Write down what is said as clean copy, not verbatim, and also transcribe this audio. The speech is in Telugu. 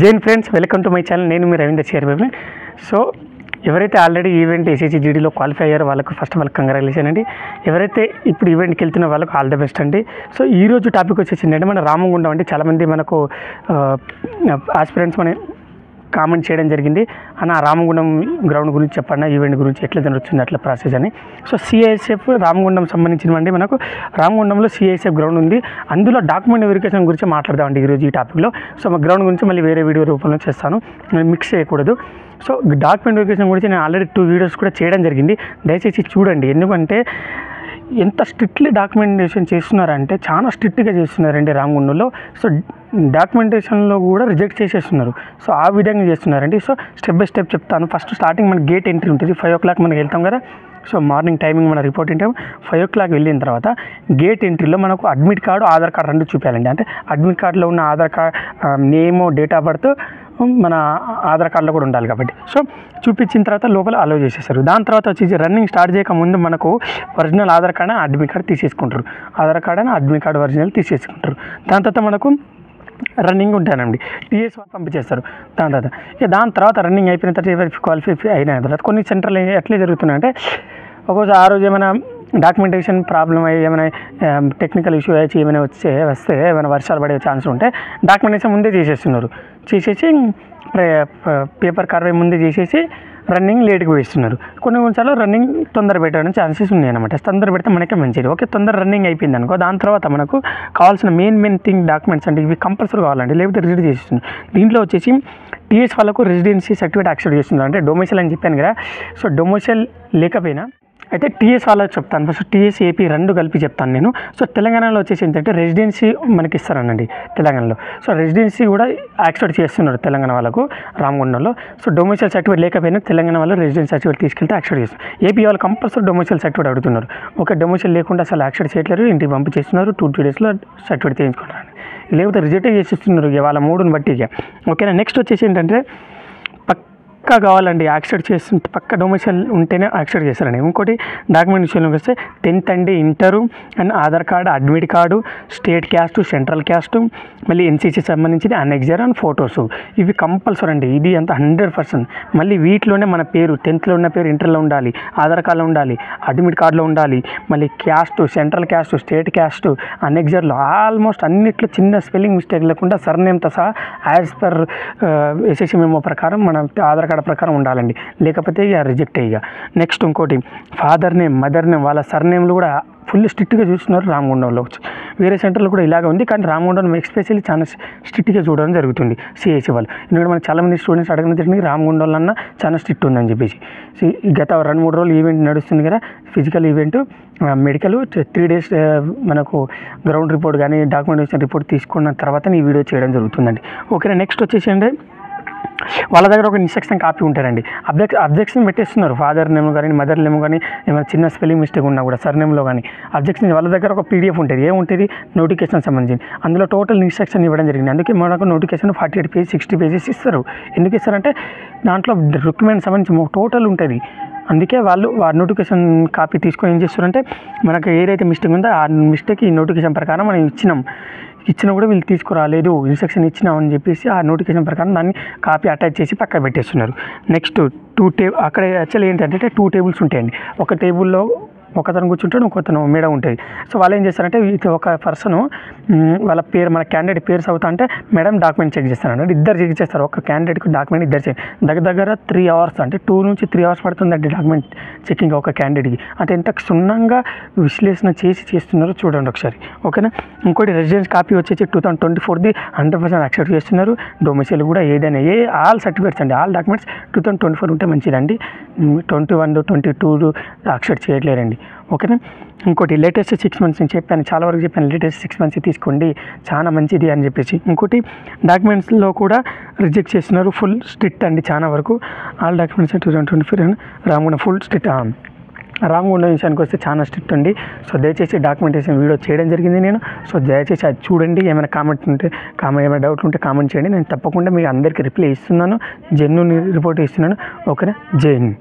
Jain friends, welcome to my channel. నేను మీ రవీంద్ర చేరబాబు. సో ఎవరైతే ఆల్రెడీ ఈవెంట్ ఎస్ఎస్సి జీడీలో క్వాలిఫై అయ్యారో వాళ్ళకు ఫస్ట్ ఆఫ్ ఆల్ కంగ్రాచులేషన్ అండి. ఎవరైతే ఇప్పుడు ఈవెంట్కి వెళ్తున్న వాళ్ళకు ఆల్ ద బెస్ట్ అండి. సో ఈరోజు టాపిక్ వచ్చేసిందంటే మన రామగుండం అండి. చాలామంది మనకు ఆస్పిరెంట్స్ మన కామెంట్ చేయడం జరిగింది, అన్న రామగుండం గ్రౌండ్ గురించి చెప్పండి, ఈవెంట్ గురించి ఎట్లా జరుగుతుంది అట్లా ప్రాసెస్ అని. సో సిఐఎస్ఎఫ్ రామగుండం సంబంధించినవండి. మనకు రామగుండంలో సిఐఎస్ఎఫ్ గ్రౌండ్ ఉంది. అందులో డాక్యుమెంట్ వెరిఫికేషన్ గురించి మాట్లాడదామండి ఈరోజు ఈ టాపిక్లో. సో మా గ్రౌండ్ గురించి మళ్ళీ వేరే వీడియో రూపంలో చేస్తాను, మిక్స్ చేయకూడదు. సో డాక్యుమెంట్ వెరిఫికేషన్ గురించి నేను ఆల్రెడీ 2 వీడియోస్ కూడా చేయడం జరిగింది, దయచేసి చూడండి. ఎందుకంటే ఎంత స్ట్రిక్ట్లీ డాక్యుమెంటేషన్ చేస్తున్నారంటే చాలా స్ట్రిక్ట్గా చేస్తున్నారండి రామగుండంలో. సో డాక్యుమెంటేషన్లో కూడా రిజెక్ట్ చేసేస్తున్నారు. సో ఆ విధంగా చేస్తున్నారండి. సో స్టెప్ బై స్టెప్ చెప్తాను. ఫస్ట్ స్టార్టింగ్ మన గేట్ ఎంట్రీ ఉంటుంది. 5 o'clock మనకి వెళ్తాం కదా. సో మార్నింగ్ టైమింగ్ మన రిపోర్టింగ్ టైం 5 o'clock వెళ్ళిన తర్వాత గేట్ ఎంట్రీలో మనకు అడ్మిట్ కార్డు, ఆధార్ కార్డు 2 చూపించాలండి. అంటే అడ్మిట్ కార్డులో ఉన్న Aadhaar card name, date of birth మన ఆధార్ కార్డులో కూడా ఉండాలి కాబట్టి. సో చూపించిన తర్వాత లోపల అలో చేసేస్తారు. దాని తర్వాత వచ్చేసి రన్నింగ్ స్టార్ట్ చేయక ముందు మనకు original Aadhaar card, admit card తీసేసుకుంటారు. ఆధార్ కార్డ్ అని అడ్మిట్ కార్డు ఒరిజినల్ తీసేసుకుంటారు. దాని తర్వాత మనకు రన్నింగ్ ఉంటానండి, టీఎస్ పంపించేస్తారు. దాని తర్వాత రన్నింగ్ అయిపోయిన తర్వాత క్వాలిఫై అయిన తర్వాత కొన్ని సెంటర్లు ఎట్లా జరుగుతున్నాయంటే, ఒక్కోసారి ఆ రోజు ఏమైనా డాక్యుమెంటేషన్ ప్రాబ్లం అయ్యి ఏమైనా టెక్నికల్ ఇష్యూ అయ్యి ఏమైనా వస్తే ఏమైనా వర్షాలు పడే ఛాన్స్ ఉంటే డాక్యుమెంటేషన్ ముందే చేసేస్తున్నారు. చేసేసి పేపర్ కర్వే ముందే చేసేసి రన్నింగ్ లేట్గా వేస్తున్నారు. కొన్నిసార్లు రన్నింగ్ తొందర పెట్టడానికి ఛాన్సెస్ ఉన్నాయి అనమాట. తొందర పెడితే మనకే మంచిది. ఓకే, తొందర రన్నింగ్ అయిపోయింది అనుకో, దాని తర్వాత మనకు కావాల్సిన మెయిన్ థింగ్ డాక్యుమెంట్స్ అంటే ఇవి కంపల్సరీ కావాలండి, లేకపోతే రిజిట్ చేస్తున్నారు. దీంట్లో వచ్చేసి టీఎస్ వాళ్ళకు రెసిడెన్సీ సర్టిఫికేట్ యాక్సెప్ట్ చేస్తున్నారు. అంటే డొమిసైల్ అని చెప్పాను కదా. సో డొమిసైల్ లేకపోయినా అయితే టీఎస్ వాళ్ళకి చెప్తాను. ఫస్ట్ టీఎస్ ఏపీ 2 కలిపి చెప్తాను నేను. సో తెలంగాణలో వచ్చేసి ఏంటంటే రెసిడెన్సీ మనకి ఇస్తారనండి తెలంగాణలో. సో రెసిడెన్సీ కూడా యాక్సెప్ట్ చేస్తున్నారు తెలంగాణ వాళ్ళకు రామగుండంలో. సో డొమిసైల్ సర్టిఫికేట్ లేకపోయినా తెలంగాణ వాళ్ళు రెసిడెన్సీ సర్టిఫికేట్ తీసుకెళ్తే యాక్సెప్ట్ చేస్తారు. ఏపీ వాళ్ళు కంపల్సరీ డొమిసైల్ సర్టిఫికేట్ అడుగుతున్నారు. ఓకే, డొమిసైల్ లేకుండా అసలు యాక్సెప్ట్ చేయట్లేదు, ఇంటికి పంపించేస్తున్నారు. 2 daysలో సర్టిఫికేట్ చేయించుకుంటారు, లేకపోతే రిజెక్ట్ చేసిస్తున్నారు వాళ్ళ మూడుని బట్టి. ఓకేనా. నెక్స్ట్ వచ్చేసి ఏంటంటే పక్కా కావాలండి, యాక్సెప్ట్ చేస్తుంటే పక్క డొమిసైల్ ఉంటేనే యాక్సెప్ట్ చేస్తారండి. ఇంకోటి డాక్యుమెంట్ విషయంలోకి వస్తే 10th అండి, inter and Aadhaar card, admit card, state caste, central caste, మళ్ళీ ఎన్సీసీ సంబంధించిన అనెక్జర్ అండ్ ఫొటోస్, ఇవి కంపల్సరీ అండి. ఇది అంత 100%. మళ్ళీ వీటిలోనే మన పేరు 10thలో ఉన్న పేరు ఇంటర్లో ఉండాలి, ఆధార్ కార్డులో ఉండాలి, అడ్మిట్ కార్డులో ఉండాలి, మళ్ళీ caste, central caste, state caste, అనెక్జర్లో ఆల్మోస్ట్ అన్నిట్లో చిన్న స్పెల్లింగ్ మిస్టేక్ లేకుండా సర్నేమ్తో సహా యాజ్ పర్ ఎస్ఎస్సి మెమో ప్రకారం మన ఆధార్ కార్డు ప్రకారం ఉండాలండి, లేకపోతే ఇక రిజెక్ట్ అయ్యి. నెక్స్ట్ ఇంకోటి ఫాదర్ నేమ్, మదర్ నేమ్, వాళ్ళ సర్నేమ్లు కూడా ఫుల్ స్ట్రిక్ట్గా చూస్తున్నారు రామగుండంలో. వేరే సెంటర్లో కూడా ఇలాగ ఉంది, కానీ రామగుండం ఎక్స్పెషల్లీ చాలా స్ట్రిక్ట్గా చూడడం జరుగుతుంది సిఐసి వాళ్ళు. ఎందుకంటే మనకు చాలామంది స్టూడెంట్స్ అడగడం జరిగింది రామగుండంలో అన్న చాలా స్ట్రిక్ట్ ఉందని చెప్పేసి. గత 2-3 రోజులు ఈవెంట్ నడుస్తుంది కదా, ఫిజికల్ ఈవెంట్, మెడికల్ 3 days మనకు గ్రౌండ్ రిపోర్ట్ కానీ డాక్యుమెంటేషన్ రిపోర్ట్ తీసుకున్న తర్వాత ఈ వీడియో చేయడం జరుగుతుందండి. ఓకేనా. నెక్స్ట్ వచ్చేసి అంటే వాళ్ళ దగ్గర ఒక ఇన్స్ట్రక్షన్ కాపీ ఉంటారండి. అబ్జెక్షన్ పెట్టేస్తున్నారు. ఫాదర్ నేమ్ కానీ మదర్ నేమ్ కానీ ఏమైనా చిన్న స్పెల్లింగ్ మిస్టేక్ ఉన్నా కూడా సర్నేమ్లో కానీ అబ్జెక్షన్ వాళ్ళ దగ్గర ఒక పీడిఎఫ్ ఉంటుంది. ఏముంటుంది, నోటిఫికేషన్ సంబంధించి అందులో టోటల్ ఇన్స్ట్రక్షన్ ఇవ్వడం జరిగింది. అందుకే మనకు నోటిఫికేషన్ 48 pages 60 pages ఇస్తారు. ఎందుకు ఇస్తారంటే దాంట్లో డాక్యుమెంట్ సంబంధించి టోటల్ ఉంటుంది. అందుకే వాళ్ళు ఆ నోటిఫికేషన్ కాపీ తీసుకొని ఏం చేస్తారంటే మనకు ఏదైతే మిస్టేక్ ఉందో ఆ మిస్టేక్ ఈ నోటిఫికేషన్ ప్రకారం మనం ఇచ్చినా కూడా వీళ్ళు తీసుకురాలేదు, ఇన్స్ట్రక్షన్ ఇచ్చినామని చెప్పేసి ఆ నోటిఫికేషన్ ప్రకారం దాన్ని కాపీ అటాచ్ చేసి పక్కన పెట్టేస్తున్నారు. నెక్స్ట్ అక్కడ యాక్చువల్లీ ఏంటంటే 2 tables ఉంటాయండి. ఒక టేబుల్లో ఒకతను కూర్చుంటాడు, ఇంకొతను మేడం ఉంటుంది. సో వాళ్ళు ఏం చేస్తారంటే ఒక పర్సన్ వాళ్ళ పేరు మన క్యాండిడేట్ పేరు చదువుతా అంటే మేడం డాక్యుమెంట్ చెక్ చేస్తారంటే ఇద్దరు చెక్ చేస్తారు. ఒక క్యాండిడేట్కి డాక్యుమెంట్ ఇద్దరు చెక్ దగ్గర 3 hours అంటే 2 నుంచి 3 hours పడుతుందండి డాక్యుమెంట్ చెకింగ్ ఒక క్యాండిడేట్కి. అంటే ఎంత క్షుణ్ణంగా విశ్లేషణ చేస్తున్నారో చూడండి ఒకసారి. ఓకేనా. ఇంకోటి రెసిడెన్స్ కాపీ వచ్చేసి 2024ది 100% యాక్సెప్ట్ చేస్తున్నారు. డొమిసైల్ కూడా ఏదైనా ఆల్ సర్టిఫికేట్స్ అండి, ఆల్ డాక్యుమెంట్స్ 2024 ఉంటే మంచిదండి. 21, 22 యాక్సెప్ట్ చేయట్లేరండి. ఓకేనా. ఇంకోటి లేటెస్ట్ 6 months నేను చెప్పాను, చాలా వరకు చెప్పాను, లేటెస్ట్ 6 months తీసుకోండి చాలా మంచిది అని చెప్పేసి. ఇంకోటి డాక్యుమెంట్స్లో కూడా రిజెక్ట్ చేస్తున్నారు. ఫుల్ స్ట్రిక్ట్ అండి చాలా వరకు. All documents 2024 Ramagundam full strict. Ramagundam విషయానికి వస్తే చాలా స్ట్రిక్ట్ అండి. సో దయచేసి డాక్యుమెంటేషన్ వీడియో చేయడం జరిగింది నేను. సో దయచేసి అది చూడండి. ఏమైనా కామెంట్ ఉంటే ఏమైనా డౌట్లు ఉంటే కామెంట్ చేయండి. నేను తప్పకుండా మీకు అందరికీ రిప్లై ఇస్తున్నాను, జెన్యూన్ రిపోర్ట్ ఇస్తున్నాను. ఓకేనా. జై హింద్.